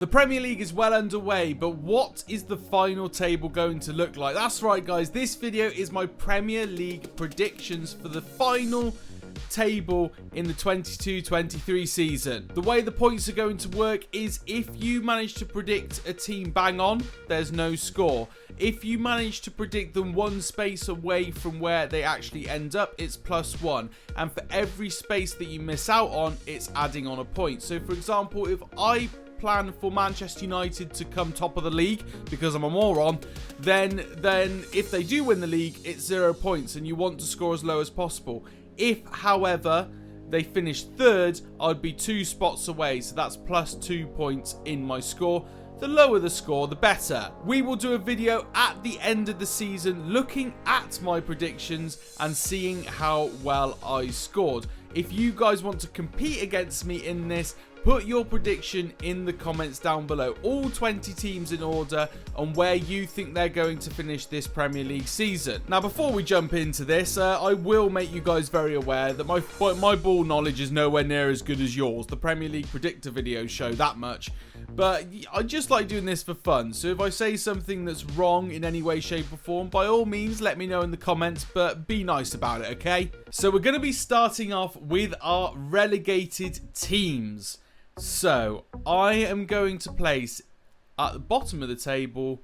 The Premier League is well underway, but what is the final table going to look like? That's right, guys. This video is my Premier League predictions for the final table in the 22-23 season. The way the points are going to work is if you manage to predict a team bang on, there's no score. If you manage to predict them one space away from where they actually end up, it's +1. And for every space that you miss out on, it's adding on a point. So for example, if I plan for Manchester United to come top of the league because I'm a moron, then if they do win the league, it's 0 points and you want to score as low as possible. If, however, they finish third, I'd be 2 spots away, so that's +2 points in my score. The lower the score, the better. We will do a video at the end of the season looking at my predictions and seeing how well I scored. If you guys want to compete against me in this, put your prediction in the comments down below. All 20 teams in order and where you think they're going to finish this Premier League season. Now, before we jump into this, I will make you guys very aware that my ball knowledge is nowhere near as good as yours. The Premier League predictor videos show that much. But I just like doing this for fun. So if I say something that's wrong in any way, shape or form, by all means, let me know in the comments, but be nice about it, okay? So we're going to be starting off with our relegated teams. So, I am going to place at the bottom of the table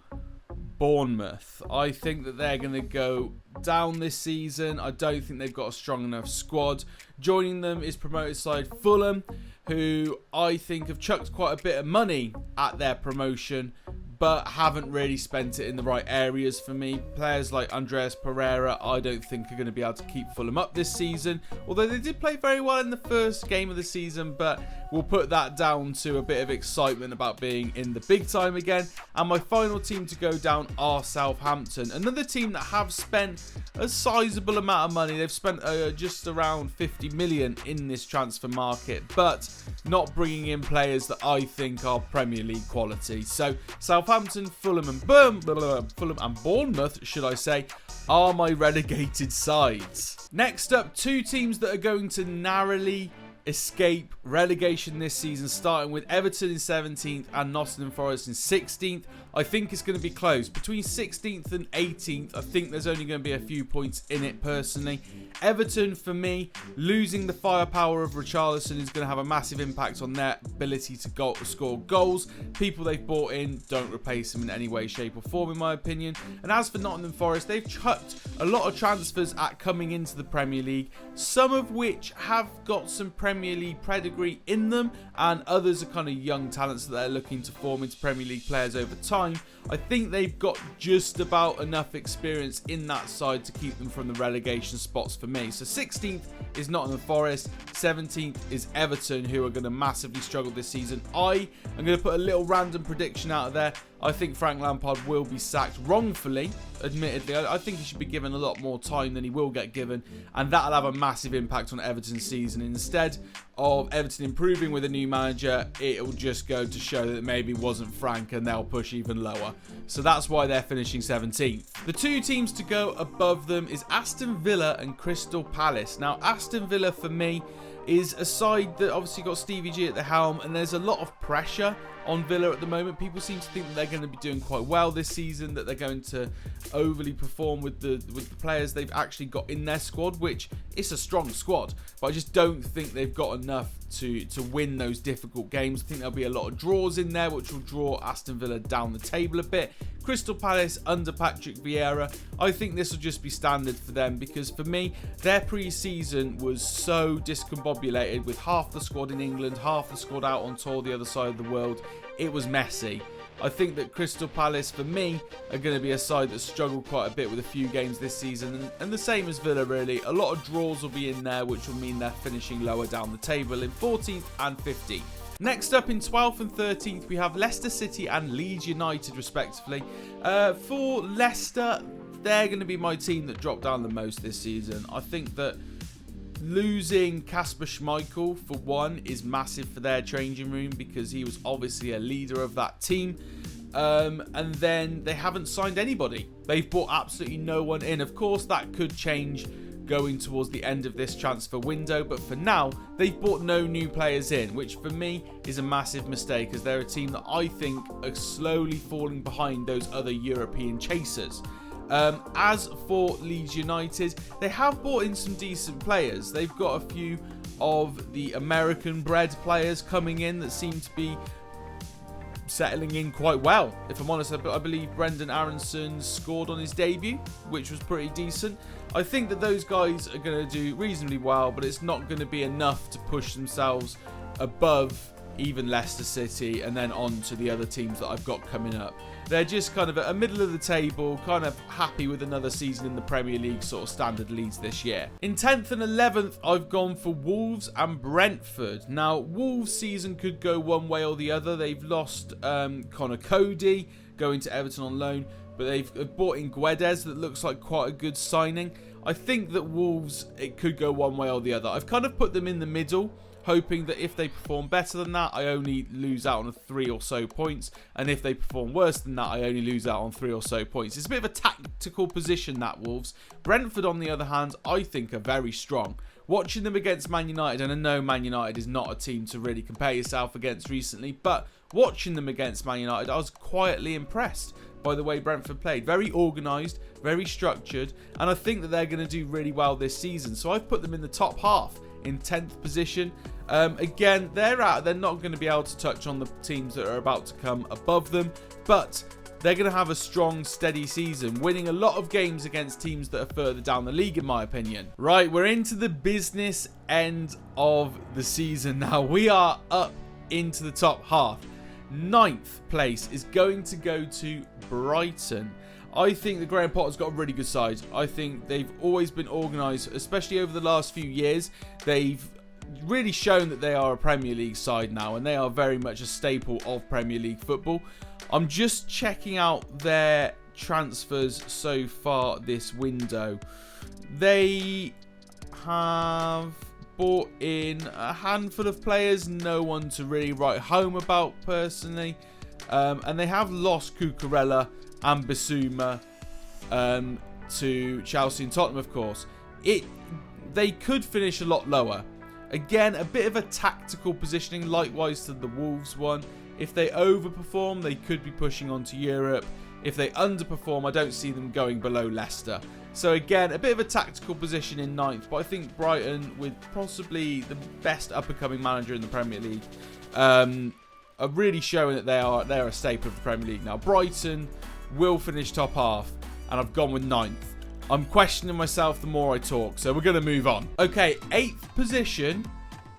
Bournemouth. I think that they're going to go down this season. I don't think they've got a strong enough squad. Joining them is promoted side Fulham, who I think have chucked quite a bit of money at their promotion, but haven't really spent it in the right areas for me. Players like Andreas Pereira, I don't think are going to be able to keep Fulham up this season. Although they did play very well in the first game of the season, but we'll put that down to a bit of excitement about being in the big time again. And my final team to go down are Southampton. Another team that have spent a sizable amount of money. They've spent just around 50 million in this transfer market, but not bringing in players that I think are Premier League quality. So Southampton, Fulham and Bournemouth, should I say, are my relegated sides. Next up, 2 teams that are going to narrowly escape relegation this season, starting with Everton in 17th and Nottingham Forest in 16th. I think it's going to be close. Between 16th and 18th, I think there's only going to be a few points in it personally. Everton, for me, losing the firepower of Richarlison is going to have a massive impact on their ability to score goals. People they've brought in don't replace them in any way, shape or form, in my opinion. And as for Nottingham Forest, they've chucked a lot of transfers at coming into the Premier League, some of which have got some Premier League pedigree in them, and others are kind of young talents that they're looking to form into Premier League players over time. I think they've got just about enough experience in that side to keep them from the relegation spots for me. So 16th is Nottingham Forest, 17th is Everton, who are going to massively struggle this season. I am going to put a little random prediction out there. I think Frank Lampard will be sacked wrongfully, admittedly. I think he should be given a lot more time than he will get given, and that'll have a massive impact on Everton's season. Instead of Everton improving with a new manager, it'll just go to show that maybe it wasn't Frank and they'll push even lower. So that's why they're finishing 17th. The 2 teams to go above them is Aston Villa and Crystal Palace. Now, Aston Villa for me is a side that obviously got Stevie G at the helm, and there's a lot of pressure on Villa at the moment. People seem to think that they're going to be doing quite well this season, that they're going to overly perform with the players they've actually got in their squad, which is a strong squad, but I just don't think they've got enough to win those difficult games. I think there'll be a lot of draws in there, which will draw Aston Villa down the table a bit. Crystal Palace under Patrick Vieira, I think this will just be standard for them, because for me, their pre-season was so discombobulated with half the squad in England, half the squad out on tour the other side of the world. It was messy. I think that Crystal Palace, for me, are going to be a side that struggled quite a bit with a few games this season, and the same as Villa, really. A lot of draws will be in there, which will mean they're finishing lower down the table in 14th and 15th. Next up in 12th and 13th, we have Leicester City and Leeds United, respectively. For Leicester, they're going to be my team that dropped down the most this season. I think that losing Kasper Schmeichel, for one, is massive for their changing room, because he was obviously a leader of that team. And then they haven't signed anybody. They've brought absolutely no one in. Of course, that could change going towards the end of this transfer window, but for now they've bought no new players in, which for me is a massive mistake, as they're a team that I think are slowly falling behind those other European chasers. As for Leeds United, they have brought in some decent players. They've got a few of the American bred players coming in that seem to be settling in quite well. If I'm honest, I believe Brendan Aronson scored on his debut, which was pretty decent. I think that those guys are going to do reasonably well, but it's not going to be enough to push themselves above even Leicester City and then on to the other teams that I've got coming up. They're just kind of at a middle of the table, kind of happy with another season in the Premier League sort of standard Leads this year. In 10th and 11th, I've gone for Wolves and Brentford. Now, Wolves' season could go one way or the other. They've lost Connor Cody going to Everton on loan, but they've bought in Guedes that looks like quite a good signing. I think that Wolves, it could go one way or the other. I've kind of put them in the middle, hoping that if they perform better than that, I only lose out on 3 or so points. And if they perform worse than that, I only lose out on 3 or so points. It's a bit of a tactical position, that Wolves. Brentford, on the other hand, I think are very strong. Watching them against Man United, and I know Man United is not a team to really compare yourself against recently, but watching them against Man United, I was quietly impressed by the way Brentford played. Very organised, very structured, and I think that they're going to do really well this season. So I've put them in the top half, in 10th position. Again, they're not going to be able to touch on the teams that are about to come above them, but they're going to have a strong, steady season, winning a lot of games against teams that are further down the league, in my opinion. Right, we're into the business end of the season now. We are up into the top half. 9th place is going to go to Brighton. I think the Graham Potter's got a really good side. I think they've always been organised, especially over the last few years. They've really shown that they are a Premier League side now, and they are very much a staple of Premier League football. I'm just checking out their transfers so far this window. They have bought in a handful of players, no one to really write home about personally. And they have lost Cucurella and Bissouma to Chelsea and Tottenham, of course. They could finish a lot lower. Again, a bit of a tactical positioning, likewise to the Wolves one. If they overperform, they could be pushing on to Europe. If they underperform, I don't see them going below Leicester. So again, a bit of a tactical position in 9th, but I think Brighton, with possibly the best up-and-coming manager in the Premier League, are really showing that they're a staple of the Premier League now. Brighton will finish top half, and I've gone with 9th. I'm questioning myself the more I talk, so we're going to move on. Okay, 8th position,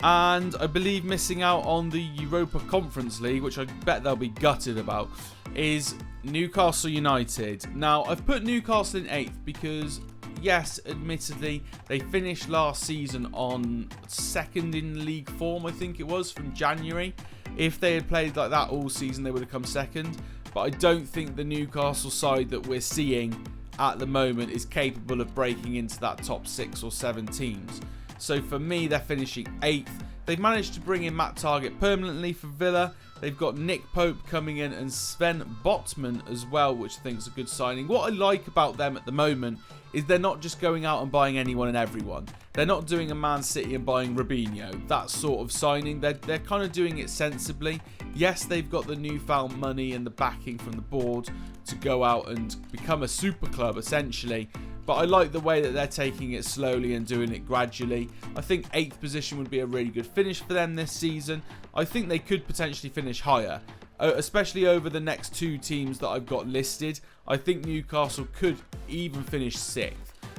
and I believe missing out on the Europa Conference League, which I bet they'll be gutted about, is Newcastle United. Now, I've put Newcastle in 8th because, yes, admittedly, they finished last season on 2nd in league form, I think it was, from January. If they had played like that all season, they would have come 2nd. But I don't think the Newcastle side that we're seeing at the moment is capable of breaking into that top 6 or 7 teams. So for me, they're finishing 8th. They've managed to bring in Matt Targett permanently for Villa. They've got Nick Pope coming in and Sven Botman as well, which I think is a good signing. What I like about them at the moment is they're not just going out and buying anyone and everyone. They're not doing a Man City and buying Robinho, that sort of signing. They're kind of doing it sensibly. Yes, they've got the newfound money and the backing from the board to go out and become a super club, essentially. But I like the way that they're taking it slowly and doing it gradually. I think 8th position would be a really good finish for them this season. I think they could potentially finish higher, especially over the next 2 teams that I've got listed. I think Newcastle could even finish 6th.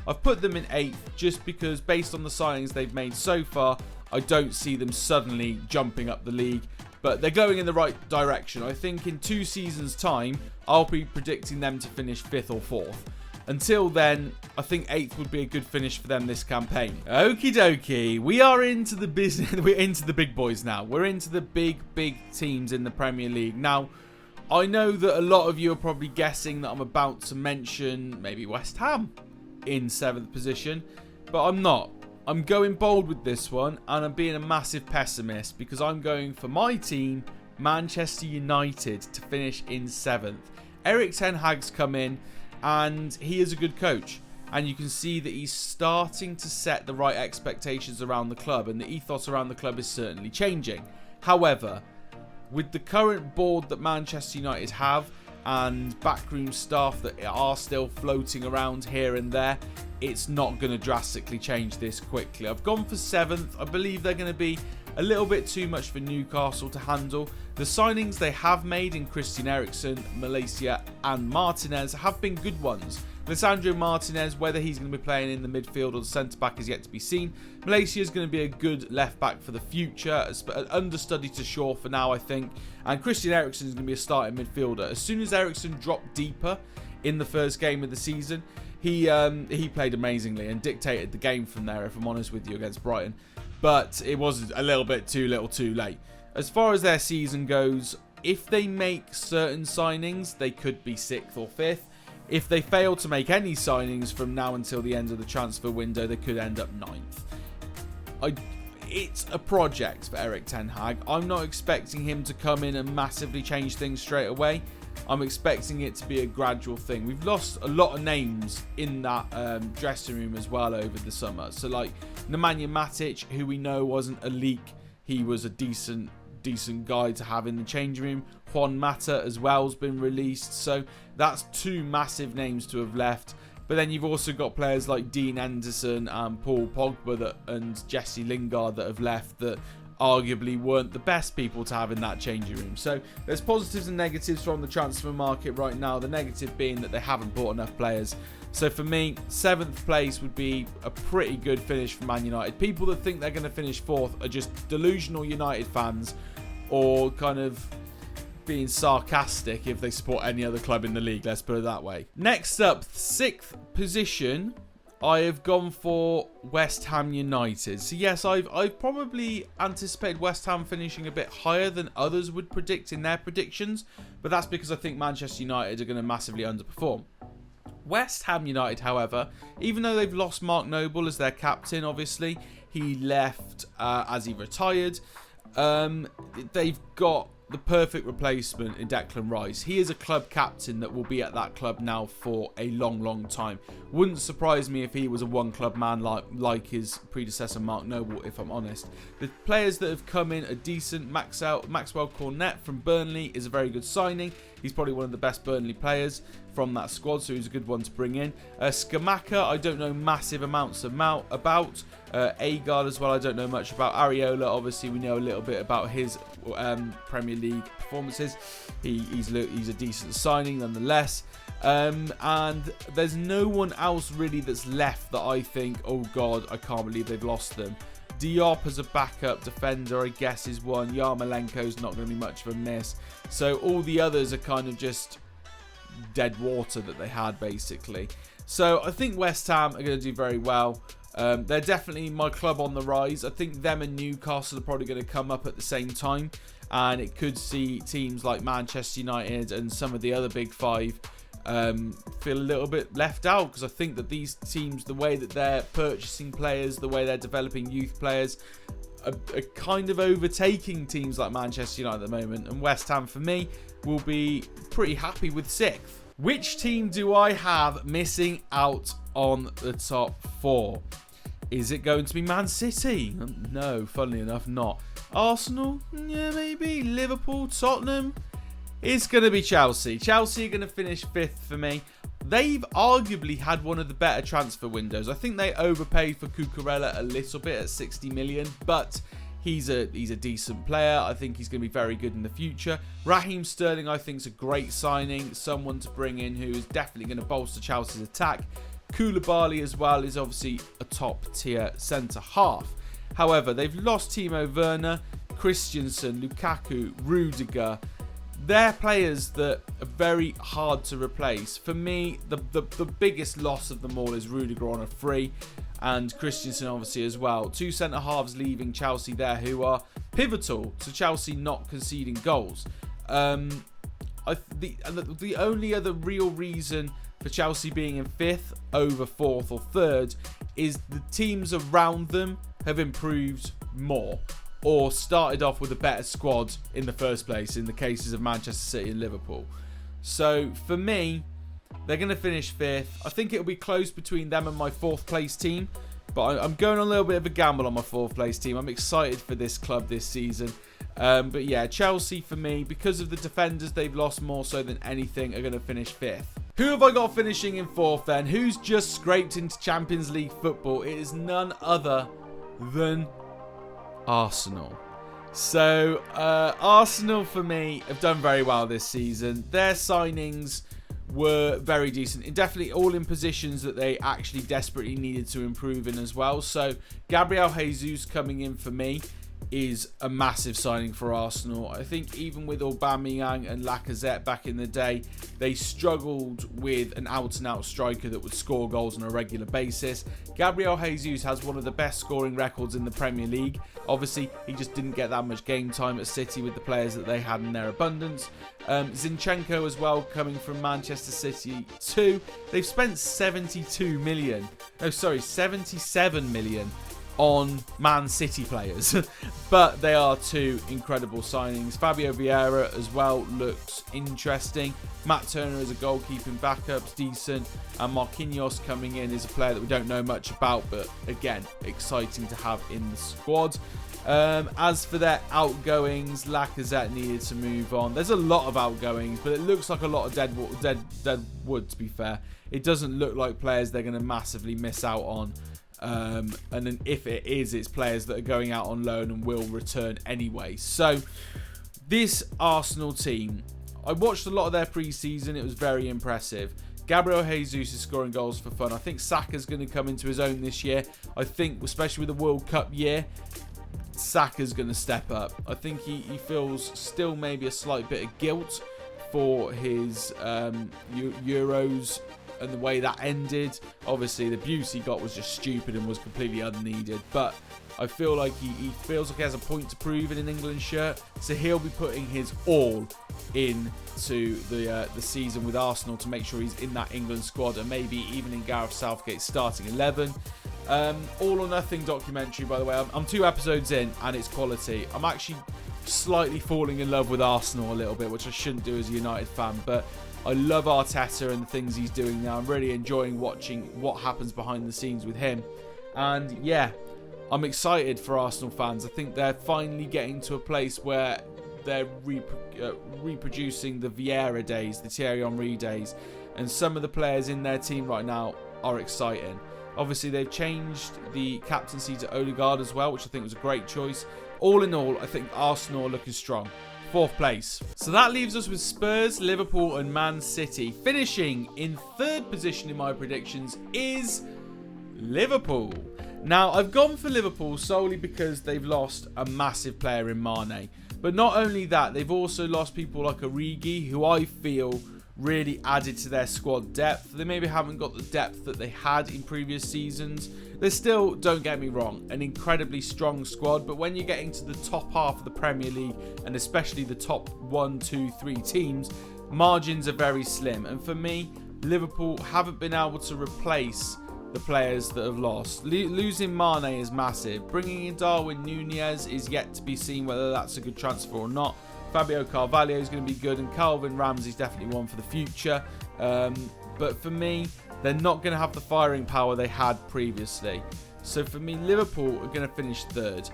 I've put them in 8th just because, based on the signings they've made so far, I don't see them suddenly jumping up the league. But they're going in the right direction. I think in 2 seasons' time, I'll be predicting them to finish 5th or 4th. Until then, I think 8th would be a good finish for them this campaign. Okie dokie. We are into the business. We're into the big boys now. We're into the big teams in the Premier League. Now, I know that a lot of you are probably guessing that I'm about to mention maybe West Ham in 7th position, but I'm not. I'm going bold with this one, and I'm being a massive pessimist because I'm going for my team, Manchester United, to finish in 7th. Erik ten Hag's come in, and he is a good coach. and you can see that he's starting to set the right expectations around the club, and the ethos around the club is certainly changing. However, with the current board that Manchester United have and backroom staff that are still floating around here and there, it's not going to drastically change this quickly. I've gone for 7th. I believe they're going to be a little bit too much for Newcastle to handle. The signings they have made in Christian Eriksen, Malaysia and Martinez have been good ones. Lisandro Martinez, whether he's going to be playing in the midfield or the centre-back is yet to be seen. Malaysia is going to be a good left-back for the future, an understudy to Shaw for now, I think. And Christian Eriksen is going to be a starting midfielder. As soon as Eriksen dropped deeper in the first game of the season, he played amazingly and dictated the game from there, if I'm honest with you, against Brighton. But it was a little bit too little too late. As far as their season goes, if they make certain signings, they could be 6th or 5th. If they fail to make any signings from now until the end of the transfer window, they could end up 9th. It's a project for Erik ten Hag. I'm not expecting him to come in and massively change things straight away. I'm expecting it to be a gradual thing. We've lost a lot of names in that dressing room as well over the summer. So like Nemanja Matic, who we know wasn't a leak, he was a decent guy to have in the changing room. Juan Mata as well has been released. So that's 2 massive names to have left. But then you've also got players like Dean Henderson and Paul Pogba and Jesse Lingard that have left that arguably weren't the best people to have in that changing room. So there's positives and negatives from the transfer market right now. The negative being that they haven't bought enough players. So for me, 7th place would be a pretty good finish for Man United. People that think they're going to finish 4th are just delusional United fans, or kind of being sarcastic if they support any other club in the league, let's put it that way. Next up, 6th position, I have gone for West Ham United. So yes, I've probably anticipated West Ham finishing a bit higher than others would predict in their predictions, but that's because I think Manchester United are going to massively underperform. West Ham United, however, even though they've lost Mark Noble as their captain, obviously, he left as he retired, they've got the perfect replacement in Declan Rice. He is a club captain that will be at that club now for a long time. Wouldn't surprise me if he was a one-club man like his predecessor Mark Noble, if I'm honest. The players that have come in are decent. Maxwell Cornet from Burnley is a very good signing. He's probably one of the best Burnley players from that squad, so he's a good one to bring in. Skamaka, I don't know massive amounts about. Agard as well, I don't know much about. Areola, obviously, we know a little bit about his Premier League performances. He's a decent signing nonetheless. And there's no one else really that's left that I think, oh God, I can't believe they've lost them. Diop as a backup defender, I guess, is one. Yarmolenko's not going to be much of a miss. So all the others are kind of just dead water that they had, basically. So I think West Ham are going to do very well. They're definitely my club on the rise. I think them and Newcastle are probably going to come up at the same time. And it could see teams like Manchester United and some of the other big 5 feel a little bit left out, because I think that these teams, the way that they're purchasing players, the way they're developing youth players, are kind of overtaking teams like Manchester United at the moment. And West Ham, for me, will be pretty happy with 6th. Which team do I have missing out on the top 4? Is it going to be Man City? No, funnily enough, not. Arsenal? Yeah, maybe. Liverpool? Tottenham? It's going to be Chelsea. Chelsea are going to finish 5th for me. They've arguably had one of the better transfer windows. I think they overpaid for Cucurella a little bit at 60 million, but he's a decent player. I think he's going to be very good in the future. Raheem Sterling, I think, is a great signing. Someone to bring in who is definitely going to bolster Chelsea's attack. Koulibaly as well is obviously a top-tier centre-half. However, they've lost Timo Werner, Christensen, Lukaku, Rudiger. They're players that are very hard to replace. For me, the biggest loss of them all is Rudiger on a free, and Christensen obviously as well. 2 centre-halves leaving Chelsea there who are pivotal to Chelsea not conceding goals. The only other real reason for Chelsea being in 5th over 4th or 3rd is the teams around them have improved more, or started off with a better squad in the first place, in the cases of Manchester City and Liverpool. So for me, They're going to finish 5th. I think it'll be close between them and my 4th place team. But I'm going on a little bit of a gamble on my 4th place team. I'm excited for this club this season. But yeah, Chelsea for me, because of the defenders they've lost more so than anything, are going to finish 5th. Who have I got finishing in 4th then? Who's just scraped into Champions League football? It is none other than Arsenal. So Arsenal for me have done very well this season. Their signings were very decent, and definitely all in positions that they actually desperately needed to improve in as well. So Gabriel Jesus coming in for me is a massive signing for Arsenal. I think even with Aubameyang and Lacazette back in the day, they struggled with an out-and-out striker that would score goals on a regular basis. Gabriel Jesus has one of the best scoring records in the Premier League. Obviously, he just didn't get that much game time at City with the players that they had in their abundance. Zinchenko as well, coming from Manchester City too. They've spent 77 million on Man City players. But they are 2 incredible signings. Fabio Vieira as well looks interesting. Matt Turner as a goalkeeping backup's decent. And Marquinhos coming in is a player that we don't know much about, but again, exciting to have in the squad. As for their outgoings, Lacazette needed to move on. There's a lot of outgoings, but it looks like a lot of dead wood, to be fair. It doesn't look like players they're going to massively miss out on. And then if it is, it's players that are going out on loan and will return anyway. So this Arsenal team, I watched a lot of their pre-season. It was very impressive. Gabriel Jesus is scoring goals for fun. I think Saka's going to come into his own this year. I think, especially with the World Cup year, Saka's going to step up. I think he feels still maybe a slight bit of guilt for his Euros and the way that ended. Obviously, the abuse he got was just stupid and was completely unneeded. But I feel like he feels like he has a point to prove in an England shirt. So he'll be putting his all into the season with Arsenal to make sure he's in that England squad and maybe even in Gareth Southgate's starting 11. All or Nothing documentary, by the way. I'm 2 episodes in and it's quality. I'm actually slightly falling in love with Arsenal a little bit, which I shouldn't do as a United fan, but I love Arteta and the things he's doing now. I'm really enjoying watching what happens behind the scenes with him. And yeah, I'm excited for Arsenal fans. I think they're finally getting to a place where they're reproducing the Vieira days, the Thierry Henry days, and some of the players in their team right now are exciting. Obviously, they've changed the captaincy to Odegaard as well, which I think was a great choice. All in all, I think Arsenal are looking strong. 4th place. So that leaves us with Spurs, Liverpool and Man City. Finishing in 3rd position in my predictions is Liverpool. Now, I've gone for Liverpool solely because they've lost a massive player in Mane. But not only that, they've also lost people like Origi, who I feel really added to their squad depth. They maybe haven't got the depth that they had in previous seasons. They're still, don't get me wrong, an incredibly strong squad, but when you're getting to the top half of the Premier League, and especially the top 1, 2, 3 teams, margins are very slim. And for me, Liverpool haven't been able to replace the players that have lost. Losing Mane is massive. Bringing in Darwin Nunez is yet to be seen whether that's a good transfer or not. Fabio Carvalho is going to be good, and Calvin Ramsey's definitely one for the future. But for me, they're not going to have the firing power they had previously. So for me, Liverpool are going to finish 3rd.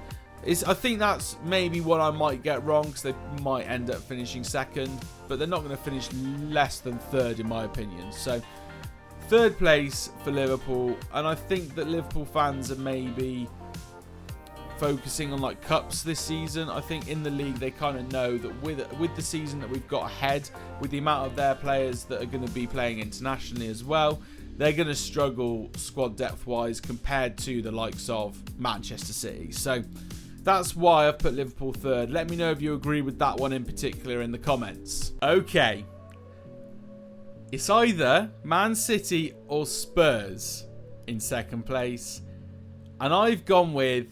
I think that's maybe what I might get wrong, because they might end up finishing 2nd, but they're not going to finish less than 3rd in my opinion. So 3rd place for Liverpool, and I think that Liverpool fans are maybe focusing on like cups this season. I think in the league they kind of know that with the season that we've got ahead, with the amount of their players that are going to be playing internationally as well, they're going to struggle squad depth wise compared to the likes of Manchester City. So that's why I've put Liverpool 3rd. Let me know if you agree with that one in particular in the comments. Okay, it's either Man City or Spurs in 2nd place, and I've gone with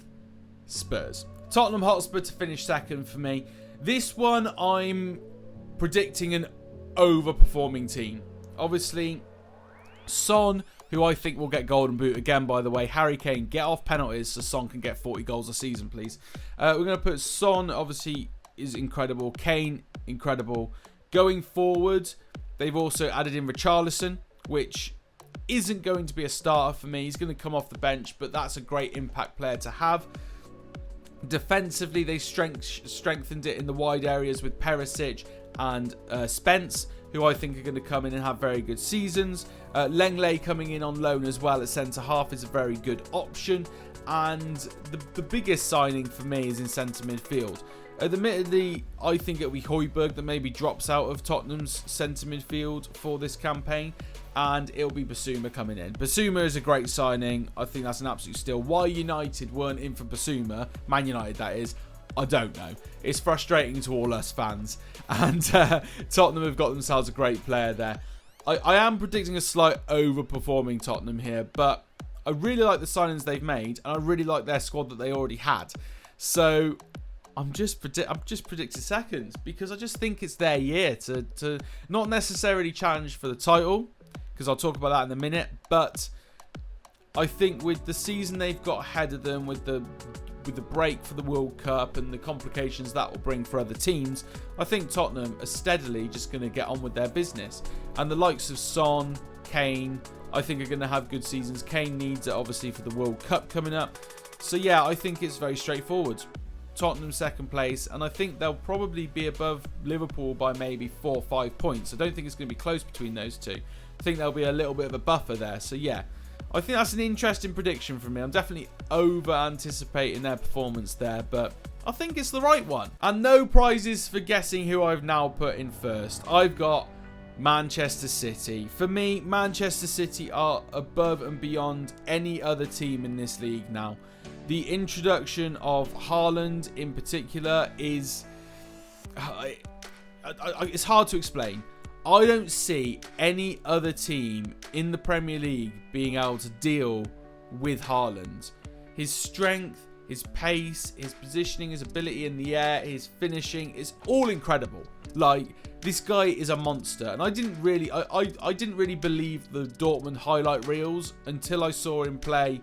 Spurs. Tottenham Hotspur to finish 2nd for me. This one I'm predicting an overperforming team. Obviously, Son, who I think will get Golden Boot again, by the way. Harry Kane, get off penalties so Son can get 40 goals a season, please. We're going to put Son, obviously, is incredible. Kane, incredible. Going forward, They've also added in Richarlison, which isn't going to be a starter for me. He's going to come off the bench, but that's a great impact player to have. Defensively, they strengthened it in the wide areas with Perisic and Spence, who I think are going to come in and have very good seasons. Lenglet coming in on loan as well at centre-half is a very good option. And the biggest signing for me is in centre midfield. Admittedly, I think it'll be Højbjerg that maybe drops out of Tottenham's centre midfield for this campaign, and it'll be Bissouma coming in. Bissouma is a great signing. I think that's an absolute steal. Why United weren't in for Bissouma, Man United that is, I don't know. It's frustrating to all us fans, and Tottenham have got themselves a great player there. I am predicting a slight overperforming Tottenham here, but I really like the signings they've made, and I really like their squad that they already had. So I'm just predicting seconds, because I just think it's their year to not necessarily challenge for the title, because I'll talk about that in a minute. But I think with the season they've got ahead of them, with the break for the World Cup and the complications that will bring for other teams, I think Tottenham are steadily just going to get on with their business. And the likes of Son, Kane, I think are going to have good seasons. Kane needs it obviously for the World Cup coming up. So yeah, I think it's very straightforward. Tottenham second place, and I think they'll probably be above Liverpool by maybe 4 or 5 points. I don't think it's going to be close between those two. I think there'll be a little bit of a buffer there. So yeah, I think that's an interesting prediction from me. I'm definitely over anticipating their performance there, but I think it's the right one. And no prizes for guessing who I've now put in first. I've got Manchester City. For me, Manchester City are above and beyond any other team in this league now. The introduction of Haaland in particular is... it's hard to explain. I don't see any other team in the Premier League being able to deal with Haaland. His strength, his pace, his positioning, his ability in the air, his finishing is all incredible. Like, this guy is a monster, and I didn't really believe the Dortmund highlight reels until I saw him play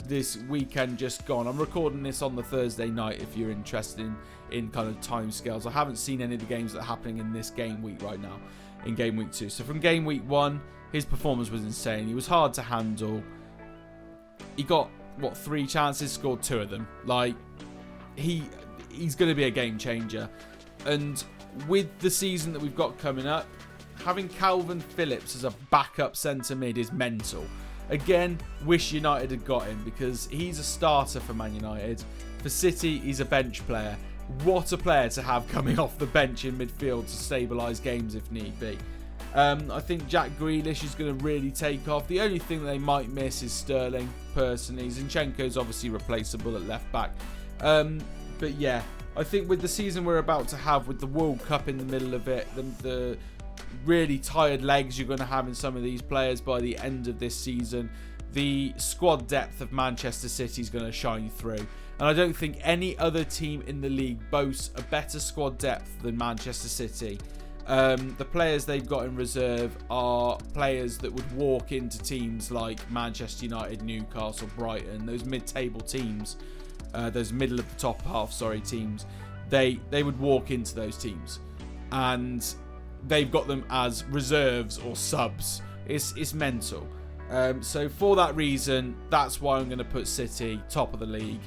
this weekend just gone. I'm recording this on the Thursday night if you're interested in kind of time scales. I haven't seen any of the games that are happening in this game week right now, in game week 2. So from game week 1, his performance was insane. He was hard to handle. He got, 3 chances, scored 2 of them. Like, he's going to be a game changer. And with the season that we've got coming up, having Calvin Phillips as a backup centre mid is mental. Again, wish United had got him, because he's a starter for Man United. For City, he's a bench player. What a player to have coming off the bench in midfield to stabilise games if need be. I think Jack Grealish is going to really take off. The only thing they might miss is Sterling, personally. Zinchenko's obviously replaceable at left back. But yeah, I think with the season we're about to have, with the World Cup in the middle of it, the really tired legs you're going to have in some of these players by the end of this season, the squad depth of Manchester City is going to shine through. And I don't think any other team in the league boasts a better squad depth than Manchester City. The players they've got in reserve are players that would walk into teams like Manchester United, Newcastle, Brighton, those mid-table teams, those middle of the top half, teams. They would walk into those teams, and they've got them as reserves or subs. It's mental. So for that reason, that's why I'm going to put City top of the league.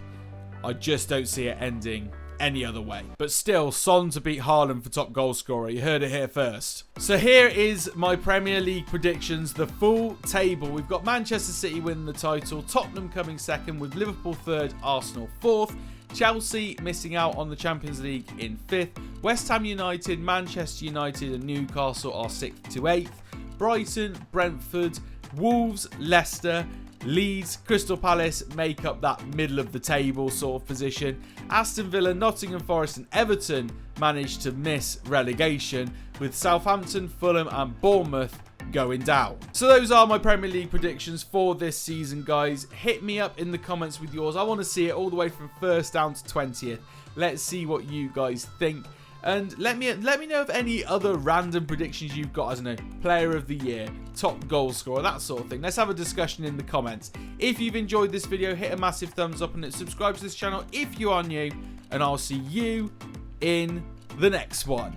I just don't see it ending any other way. But still, Son to beat Haaland for top goal scorer. You heard it here first. So here is my Premier League predictions, the full table. We've got Manchester City winning the title, Tottenham coming second, with Liverpool third, Arsenal fourth, Chelsea missing out on the Champions League in 5th. West Ham United, Manchester United and Newcastle are 6th to 8th. Brighton, Brentford, Wolves, Leicester, Leeds, Crystal Palace make up that middle of the table sort of position. Aston Villa, Nottingham Forest and Everton managed to miss relegation, with Southampton, Fulham and Bournemouth going down. So those are my Premier League predictions for this season, guys. Hit me up in the comments with yours. I want to see it all the way from 1st down to 20th. Let's see what you guys think. And let me know of any other random predictions you've got, as I know, player of the year, top goal scorer, that sort of thing. Let's have a discussion in the comments. If you've enjoyed this video, hit a massive thumbs up and subscribe to this channel if you are new. And I'll see you in the next one.